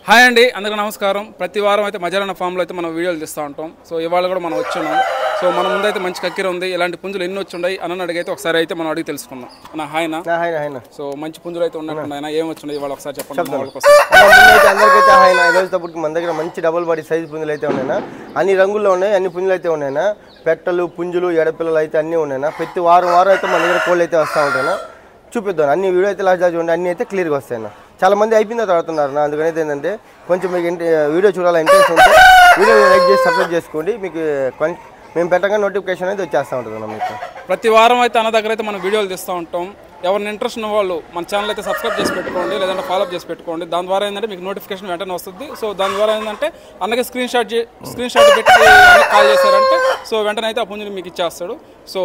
Hi అండి, అందరికీ నమస్కారం. ప్రతి వారం అయితే మజారాన ఫామ్లో అయితే మనం వీడియోలు తీస్తూ ఉంటాం. సో ఇవాళ కూడా మనం వచ్చున్నాం. సో మన ముందైతే మంచి కక్కిర ఉంది. ఇలాంటి పుంజులు ఎన్ని వచ్చి ఉన్నాయి అని అడిగైతే ఒకసారి అయితే మనం అడిగి తెలుసుకుందాం. నా హాయ్నా. సో మంచి పుంజులు అయితే ఉన్నట్టున్నాయినా, ఏం వచ్చినాయి ఇవాళ ఒకసారి చెప్పండి. అందరికైతే హాయ్నా. ఈరోజు మన దగ్గర మంచి డబుల్ బాడీ సైజ్ పుంజులు అయితే ఉన్నాయినా, అన్ని రంగుల్లో ఉన్నాయి, అన్ని పుంజులు అయితే ఉన్నాయినా, పెట్టలు పుంజులు ఎడపిల్లలు అయితే అన్నీ ఉన్నాయినా. ప్రతి వారం అయితే మన దగ్గర కోళ్ళు అయితే వస్తూ ఉంటాయినా. చూపిద్దాం అన్ని వీడియో అయితే లాస్ట్ చూడండి, అన్నీ అయితే క్లియర్గా వస్తాయి. చాలా మంది అయిపోయిందో అడుగుతున్నారు. అందుకని ఏంటంటే కొంచెం మీకు వీడియో చూడాలని ఇంట్రెస్ట్ ఉంటే వీడియో లైక్ చేసి సబ్స్క్రైబ్ చేసుకోండి. మీకు మేము పెట్టగా నోటిఫికేషన్ అయితే వచ్చేస్తూ ఉంటుంది. మీకు ప్రతి వారం అయితే అన్న దగ్గర అయితే మనం వీడియోలు తీస్తూ ఉంటాం. ఎవరిని ఇంట్రెస్ట్ ఉన్న వాళ్ళు మన ఛానల్ అయితే సబ్స్క్రైబ్ చేసి పెట్టుకోండి, లేదంటే ఫాలోఅప్ చేసి పెట్టుకోండి. దాని ద్వారా ఏంటంటే మీకు నోటిఫికేషన్ వెంటనే వస్తుంది. సో దాని ద్వారా ఏంటంటే అన్నకి స్క్రీన్ షాట్ పెట్టి కాల్ చేశారంటే సో వెంటనే అయితే ఆ పుంజుని మీకు ఇచ్చేస్తాడు. సో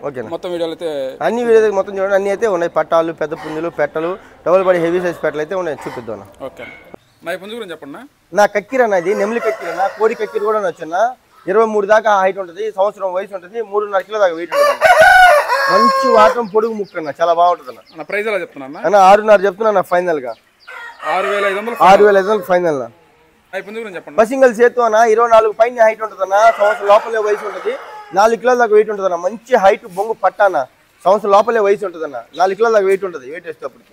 ఓకే, మొత్తం వీడియోలు అయితే అన్ని వీడియో మొత్తం చూడండి, అన్ని అయితే ఉన్నాయి. పట్టాలు, పెద్ద పుంజులు, పెట్టలు, డబుల్ బాడీ హెవీ సైజ్ పెట్టలు అయితే ఉన్నాయి. చూపిద్దాం. ఓకే, నా పుంజు గురించి చెప్పండి. నా కక్కిర అన్నది నెమిలి కక్కిరనా, కోడి కక్కిర కూడా వచ్చిన 23 దాకా హైట్ ఉంటుంది, సంవత్సరం వయసు ఉంటుంది, 3.5 కిలో దాకా వెయిట్ ఉంటుంది. మంచి వాటం పొడుగు ముక్కన్న, చాలా బాగుంటుంది అన్న. ప్రైజ్ ఎలా చెప్తున్నా అన్న 6.5 చెప్తున్నా ఫైనల్ గా. 6,500 ఫైనల్. పసింగల్ సేతు అన్న 24 పైన హైట్ ఉంటుంది అన్న, సంవత్సరం లోపలే వయసు ఉంటుంది, 4 కిలోల దాకా వెయిట్ ఉంటుంది అన్న. మంచి హైట్ బొంగు పట్టాన, సంవత్సరం లోపలే వయసు ఉంటుంది అన్న, 4 కిలోల దాకా వెయిట్ ఉంటుంది. వెయిట్ వేసేటప్పటికి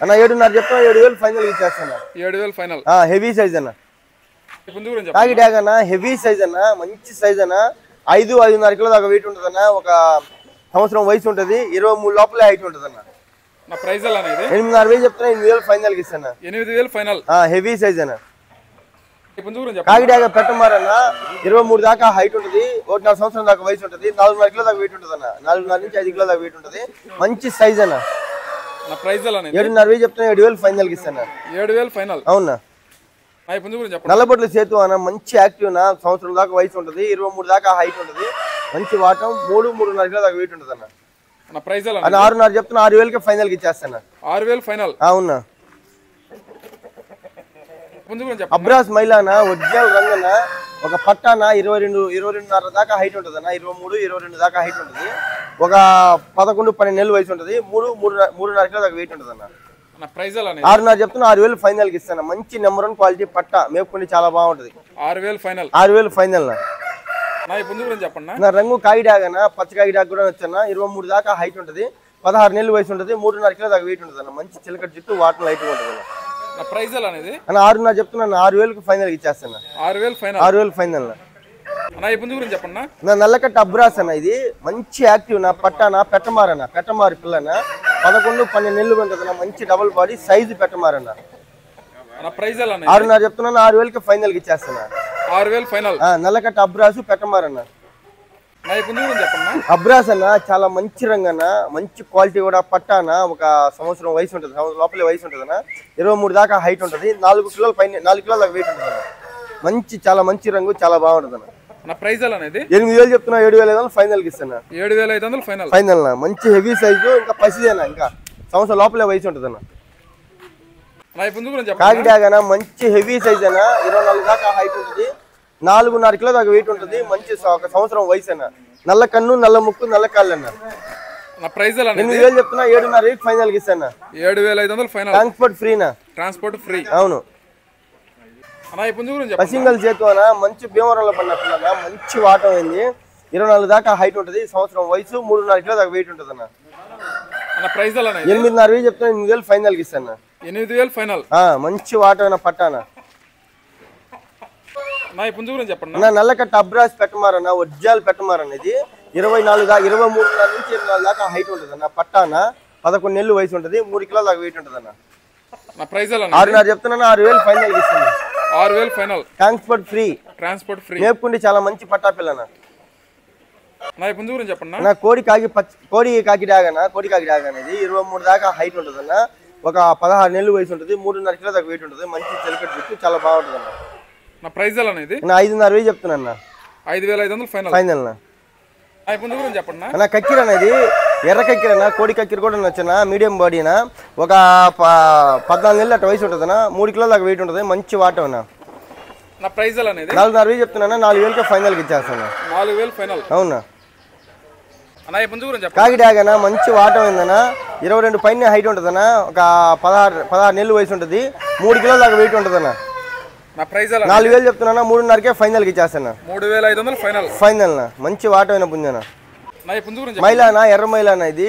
అన్న 7.5 చెప్తున్నా, 7,000 ఫైనల్ ఇచ్చేస్తాను. 7,000 ఫైనల్. హెవీ సైజ్ అన్న, కాకి డ్యాగ్ అన్న, హెవీ సైజ్ అన్న, మంచి సైజ్ అన్న. 5-5.5 కిలో దాకా వెయిట్ ఉంటుంది అన్న, ఒక సంవత్సరం వయసు ఉంటుంది, 23 లోపలే హైట్ ఉంటుంది అన్న. 8,500 చెప్తున్నా, 8,000 ఫైనల్ ఇస్తాను. 8,000 ఫైనల్. హెవీ సైజ్ అన్న. కాకి డ్యాగ్ పెట్టమారన్న 23 దాకా హైట్ ఉంటుంది, 1.5 సంవత్సరం దాకా వయసు ఉంటుంది, 4.5 కిలో దాకా వెయిట్ ఉంటుంది అన్న, 4.5 నుంచి 5 కిలో దాకా వెయిట్ ఉంటుంది. మంచి సైజ్ అన్న. 7.5 చెప్తున్నా, 7,000 ఫైనల్ ఇస్తాను. 7,000 ఫైనల్. అవునా. నల్లబొట్ల సేతు అన్న, మంచి యాక్టివ్ అన్న, సంవత్సరం దాకా వయసు ఉంటుంది, 23 దాకా హైట్ ఉంటుంది, మంచి వాటం, 3-3.5 కిలో దాకా వెయిట్ ఉంటుంది అన్న. 6.5 చెప్తున్నా, 6,000 ఫైనల్ ఇచ్చేస్తాను. 6,000 ఫైనల్. అవునా. అబ్రాస్ మైలాన, ఒరిజినల్ రంగన, ఒక పట్టాన 22-22.5 దాకా హైట్ ఉంటుంది అన్న, 23-22 దాకా హైట్ ఉంటుంది, ఒక 11-12 నెలలు వయసు ఉంటుంది, 3-3.5 కిలో దాకా వెయిట్ ఉంటుంది అన్న. 6.5 చెప్తున్నా, 6,000 ఫైనల్ కి ఇస్తాను. మంచి నెంబర్ 1 క్వాలిటీ పట్ట, మేపుకుంటే చాలా బాగుంటది. 6,000 ఫైనల్. 6,000 ఫైనల్. నా రంగు కాకి డాగ్ అన్న, పచ్చ కాకి డాగ్ కూడా వచ్చాను, 23 దాకా హైట్ ఉంటుంది, 16 నెలలు వయసు ఉంటుంది, 3.5 కిలో దాకా వెయిట్ ఉంటుంది అన్న. మంచి చిలకటి చుట్టూ వాటర్ లైట్ ఉంటుంది అన్న. 6.5 చెప్తున్నా, 6,000 ఫైనల్ ఇచ్చేస్తాను. 6,000 ఫైనల్. నల్లకట్ట అబ్రాస్ అన్న, ఇది మంచి యాక్టివ్ నా పట్టాన, పెట్టమారు పిల్లన, 11-12 నెలలు ఉంటుంది, మంచి డబుల్ బాడీ సైజు పెట్టమారన్న. 6.5 చెప్తున్నా, 6,000 ఫైనల్ ఇచ్చేస్తాను. 6,000 ఫైనల్. నల్లకట్ట అబ్రాసు పెట్టమారన్న. అబ్రాస్ అన్న, చాలా మంచి రంగు అన్న, మంచి క్వాలిటీ కూడా పట్టాన, ఒక సంవత్సరం వయసు ఉంటుంది, లోపలే వయసు ఉంటుంది అన్న, 23 దాకా హైట్ ఉంటుంది, 4 కిలోల పైన 4 కిలోల దాకా వెయిట్ ఉంటుంది అన్న. మంచి చాలా మంచి రంగు, చాలా బాగుంటుంది అన్న. 8,000 చెప్తున్నా, 7,500 ఫైనల్ కి ఇస్తాను. 7,500 ఫైనల్. ఫైనల్. మంచి హెవీ సైజు, ఇంకా పసిదేనా, ఇంకా సంవత్సరం లోపలే వయసు ఉంటుంది అన్న. కాకి డ్యాగ్ అన్న, మంచి హెవీ సైజ్ అన్న, 24 దాకా హైట్ ఉంటుంది, 4.5 కిలో దాకా వెయిట్ ఉంటుంది, మంచి ఒక సంవత్సరం వయసు అన్న. నల్ల కన్ను, నల్ల ముక్కు, నల్ల కాళ్ళు అన్న. 8,000 చెప్తున్నా, 7.5 ఫైనల్ కి ఇస్తాను. 7,500 ఫైనల్. Transport free. అవును. పసింగల్ చేతు అన్న, మంచి భీమవరంలో పడిన పిల్లగా, మంచి వాటం అయింది, 24 దాకా హైట్ ఉంటుంది, సంవత్సరం వయసు, 3.5 కిలో దాకా వెయిట్ ఉంటుంది అన్న. 8,500 చెప్తున్నా, 8,000 ఫైనల్ కి ఇస్తాను. 8,000 ఫైనల్. మంచి వాటం పట్టాన. నల్లకట్ట అబ్రాస్ పెట్టమారన్న, ఒరిజినల్ పెట్టమారన్న, ఇది 23 నుంచి 24 దాకా హైట్ ఉంటుంది అన్న, పట్టాన, 11 నెలలు వయసు ఉంటుంది, 3 కిలో దాకా వెయిట్ ఉంటుంది అన్న. 6.5 చెప్తున్నా, 6,000 ఫైనల్ ఇస్తాను. 6,000 ఫైనల్. Transport free. మేపుకుంటే చాలా మంచి పట్టా పిల్లన. నా కోడి కాకి డాగ్ అన్న, అనేది 23 దాకా హైట్ ఉంటుంది అన్న, ఒక 16 నెలలు వయసు ఉంటుంది, 3.5 కిలో దాకా వెయిట్ ఉంటుంది, మంచి చిలకటి చుట్టూ చాలా బాగుంటుంది అన్న. 5,500 చెప్తున్నా. 5,500 ఫైనల్. కక్కిర అనేది ఎర్ర కక్కిర, కోడి కక్కిర కూడా వచ్చిన, మీడియం బాడీనా, ఒక 14 నెలలు అట్లా వయసు ఉంటుంది అన్న, 3 కిలో దాకా వెయిట్ ఉంటుంది, మంచి వాటం అన్న. 4,500 చెప్తున్నా, 4,000 ఫైనల్ కి ఇచ్చేస్తాను. 4,000 ఫైనల్. అవునా. అన్న ఈ పుంజు గురించి చెప్పండి. కాకి డ్యాగ్ అన్న మంచి వాటం అయిందన్న, 22 పైన హైట్ ఉంటుందన్న, ఒక 16 నెలలు వయసు ఉంటుంది, 3 కిలోల దాకా వెయిట్ ఉంటుందన్న. నా ప్రైస్ ఎలా? 4000 చెప్తున్నా, 3.5కే ఫైనల్కి ఇచ్చేస్తాను. 3500 ఫైనల్. ఫైనల్ మంచి వాటమైన పుంజన. నా ఈ పుంజు గురించి మైలానా ఎర్ర మైలానా ఇది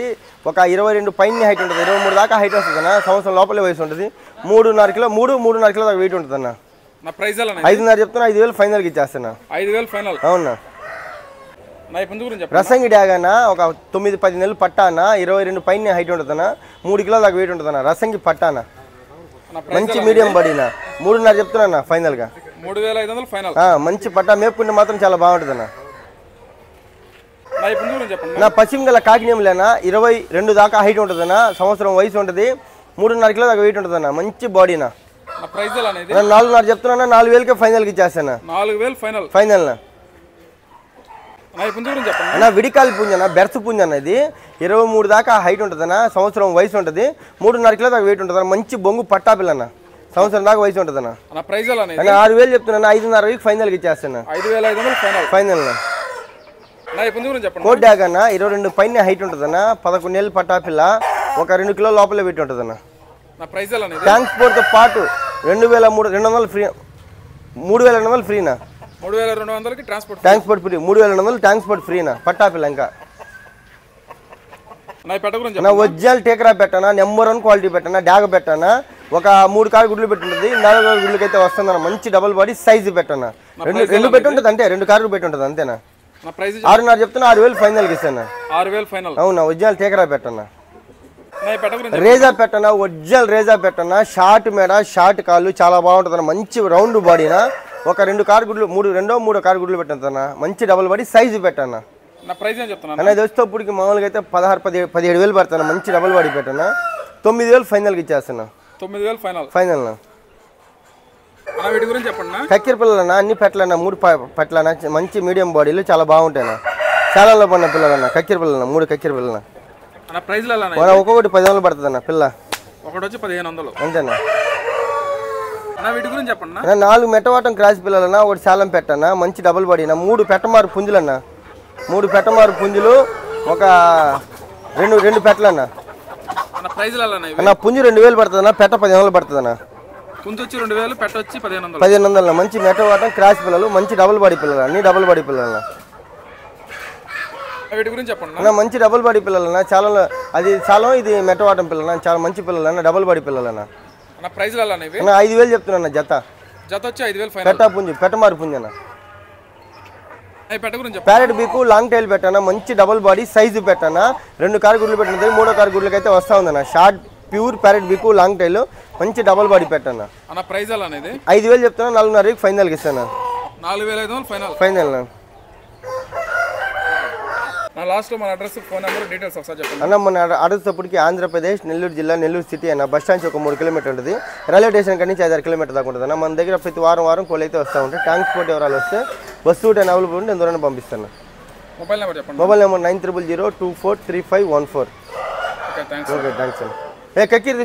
ఒక 22 పైన హైట్ ఉంటుంది, 23 దాకా హైట్ వస్తుందన్న, సంవత్సరం లోపలే వయసు ఉంటుంది, 3.5 కిలో దాకా వెయిట్ ఉంటుందన్న. నా ప్రైస్ ఎలా? 5.5 చెప్తున్నా, 5000 ఫైనల్కి ఇచ్చేస్తాను. 5000 ఫైనల్. అవునా. నా ఈ పుంజు గురించి చెప్పండి. రసంగి డ్యాగ్ అన్న ఒక 9-10 నెలలు పట్టాన, 22 పైన హైట్ ఉంటుందన్న, 3 కిలో దాకా వెయిట్ ఉంటుందన్న. రసంగి పట్టాన మంచి మీడియం బడిన, 3.5 చెప్తున్నా ఫైనల్గా. 3500 ఫైనల్. మంచి పట్టా మేపుకుంటే మాత్రం చాలా బాగుంటుందన్న. నా ఈ పుంజు గురించి చెప్పండి. నా పశ్చిమ గల కాకినేములేనా 22 దాకా హైట్ ఉంటుందన్న, సంవత్సరం వయసు ఉంటుంది, 3.5 కిలో దాకా వెయిట్ ఉంటుందన్న, మంచి బాడీనా. నా ప్రైస్ ఎలా అనేది? 4.5 చెప్తున్నా, 4000కే ఫైనల్కి ఇచ్చేస్తాను. 4000 ఫైనల్. ఫైనల్. నా ఈ పుంజు గురించి చెప్పండి. అన్న విడికాలి పుంజన, బెర్స్ పుంజన, ఇది 23 దాకా హైట్ ఉంటుందన్న, సంవత్సరం వయసు ఉంటుంది, 3.5 కిలో దాకా వెయిట్ ఉంటుందన్న, మంచి బొంగు పట్టా పిల్లన్న, సంవత్సరం దాకా వయసు ఉంటుందన్న. నా ప్రైస్ ఎలా అనేది? 6000 చెప్తున్నా, 5.5కి ఫైనల్కి ఇచ్చేస్తాను. 5500 ఫైనల్. ఫైనల్. నా ఈ పుంజు గురించి చెప్పండి. కోట్ డ్యాగ్ అన్న 22 పైన హైట్ ఉంటుందన్న, 11 నెలలు పట్టా పిల్ల, ఒక 2 కిలో లోపలే వెయిట్ ఉంటుందన్న. నా ప్రైస్ ఎలా అనేది? ట్రాన్స్పోర్ట్తో పాటు 2200 ఫ్రీ, 3200 ఫ్రీనా. 3200కి ట్రాన్స్పోర్ట్ ఫ్రీ, 3200 ట్రాన్స్పోర్ట్ ఫ్రీనా, పట్టా పిల్ల. ఇంకా నా ఈ పెట్ట గురించి నా ఒరిజినల్ టేకరా పెట్టానా, నెంబర్ 1 క్వాలిటీ పెట్టానా, డ్యాగ్ పెట్టానా, ఒక 3 కారు గుడ్లు పెట్టుంటుంది, 4 గుడ్లకైతే వస్తుందన్న, మంచి డబుల్ బాడీ సైజు పెట్టానా, రెండు పెట్టుంటుంది అంటే 2 కార్లు పెట్టుంటుంది అంతేనా. నా ప్రైస్ 6.5 చెప్తున్నా, 6000 ఫైనల్కి ఇస్తాను. 6000 ఫైనల్. అవునా. ఒరిజినల్ టేకరా పెట్టానా, నా ఈ పెట్ట గురించి రేజా పెట్టనా, ఒరిజినల్ రేజా పెట్టనా, షార్ట్ మెడ, షార్ట్ కాళ్ళు, చాలా బాగుంటుందన్న, మంచి రౌండ్ బాడీనా, ఒక 2 కారు గుడ్లు, 3 కారు గుడ్లు పెట్టాను, మంచి డబుల్ బాడీ సైజు పెట్టానా. నా ప్రైస్ ఏం చెప్తున్నాను అనేది వచ్చేటప్పటికి మామూలుగా అయితే 17,000 పడతాను, మంచి డబుల్ బాడీ పెట్టానా, 9000 ఫైనల్కి ఇచ్చేస్తాను. 9000 ఫైనల్. ఫైనల్. నా వీటి గురించి చెప్పండి. కక్కిర పిల్లలన్నా అన్ని పెట్టలన్నా, 3 పెట్టలన్నా, మంచి మీడియం బాడీలు చాలా బాగుంటాయినా, చాలాలో పడిన పిల్లలన్నా, కక్కిర పిల్లలన్నా, 3 కక్కిర పిల్లలన్నా. నా ప్రైస్లో ఎలా? ఒక్కొక్కటి 10,000 పడుతుందన్న పిల్ల. ఒకటి వచ్చి 1500. అంతేనా. నా వీటి గురించి చెప్పండి. 4 మెట్టవాటం క్రాస్ పిల్లలన్నా, ఒకటి శాలం పెట్టన్నా, మంచి డబుల్ బాడీనా, 3 పెట్టమారు పుంజులన్నా, 3 పెట్టమారు పుంజులు, ఒక 2 పెట్టలన్నా. నా ప్రైస్లో ఎలా? నా పుంజు 2000 పడుతుందన్నా, పెట్ట 1500 పడుతుందన్నా. పుంజు వచ్చి 2000, పెట్ట వచ్చి 1500. 1500. మంచి మెట్టవాటం క్రాస్ పిల్లలు, మంచి డబుల్ బాడీ పిల్లలు, అన్ని డబుల్ బాడీ పిల్లలన్నా. వీటి గురించి చెప్పండి. అన్న మంచి డబుల్ బాడీ పిల్లలన్నా, చాలా అది చాలా, ఇది మెట్టవాటం పిల్లలన్నా, చాలా మంచి పిల్లలన్నా, డబుల్ బాడీ పిల్లలన్నా. నా ప్రైస్లో ఎలా? 5000 చెప్తున్నా జత. జత వచ్చి 5000 ఫైనల్. పెట్ట పుంజు, పెట్టమారు పుంజన. పెట్ట గురించి ప్యారెట్ బీకు లాంగ్ టైల్ పెట్టానా, మంచి డబుల్ బాడీ సైజు పెట్టానా, 2 కారు గుడ్లు పెట్టినది, 3వ కారు గుడ్లకైతే వస్తా ఉందన్న, short pure parrot beak long tail, మంచి డబుల్ బాడీ పెట్టానా. నా ప్రైస్ ఎలా అనేది? 5000 చెప్తున్నా, 4.5కి ఫైనల్కి ఇస్తాను. 4500 ఫైనల్. ఫైనల్. నా లాస్ట్లో మన అడ్రస్, ఫోన్ నెంబర్, డీటెయిల్స్ ఒకసారి చెప్పండి. అన్న మన అడుగుతప్పటికి ఆంధ్రప్రదేశ్, నెల్లూరు జిల్లా, నెల్లూరు సిటీ అన్న, బస్ స్టాండ్ ఒక 3 కిలోమీటర్ ఉంటుంది, రైల్వే స్టేషన్ కాడి నుంచి 5-6 కిలోమీటర్ దాకా ఉంటుంది అన్న. మన దగ్గర ప్రతి వారం కోళ్ళు అయితే వస్తూ ఉంటాయి. ట్రాన్స్పోర్ట్ ఎవరాలు వస్తే బస్సు రూట్ అవైలబుల్ ఉంటే ఎందువల్ల పంపిస్తాను. మొబైల్ నెంబర్ చెప్పండి. Mobile number 9000243514. Okay, thanks. Okay, thanks అండి. కక్కీర్